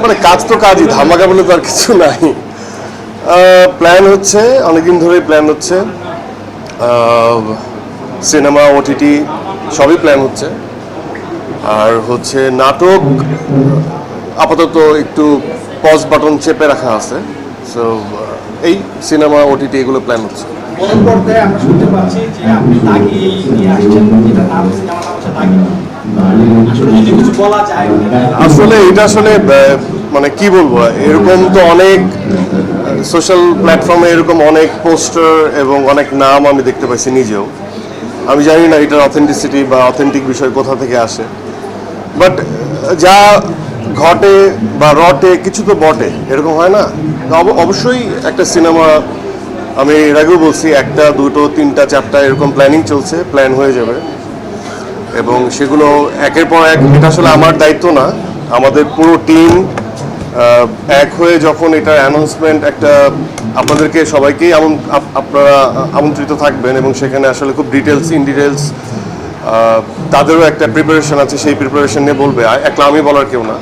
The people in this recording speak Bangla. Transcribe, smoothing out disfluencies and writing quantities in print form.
মানে কাজ তো কাজই, ধামাকা বলে তো আর কিছু নাই। প্ল্যান হচ্ছে অনেকদিন ধরেই প্ল্যান হচ্ছে, সিনেমা ওটিটি সবই প্ল্যান হচ্ছে। আর হচ্ছে নাটক আপাতত একটু পজ বাটন চেপে রাখা আছে। সো এই সিনেমা ওটিটি এগুলো প্ল্যান হচ্ছে। বড় পর্দায় আমরা শুনতে পাচ্ছি যে আপনি দাগি নিয়ে আসছেন, যেটা নাম সিনেমার নাম হচ্ছে দাগি। আসলে যদি কিছু বলা যায়, আসলে এটা আসলে মানে কি বলবো, এরকম তো অনেক সোশ্যাল প্ল্যাটফর্মে এরকম অনেক পোস্টার এবং অনেক নাম আমি দেখতে পাইছি নিজেও। আমি জানি না এটার অথেন্টিসিটি বা অথেন্টিক বিষয় কোথা থেকে আসে, বাট যা ঘটে বা রটে কিছু তো বটে, এরকম হয় না? অবশ্যই একটা সিনেমা, আমি এর আগেও বলছি, একটা দুটো তিনটা চারটা এরকম প্ল্যানিং চলছে, প্ল্যান হয়ে যাবে এবং সেগুলো একের পর এক। এটা আসলে আমার দায়িত্ব না, আমাদের পুরো টিম এক হয়ে যখন এটার অ্যানাউন্সমেন্ট একটা, আপনাদেরকে সবাইকেই আপনারা আমন্ত্রিত থাকবেন এবং সেখানে আসলে খুব ইন ডিটেলস তাদেরও একটা প্রিপারেশন আছে, সেই প্রিপারেশন নিয়ে বলবে, একলা আমি বলার কেউ না।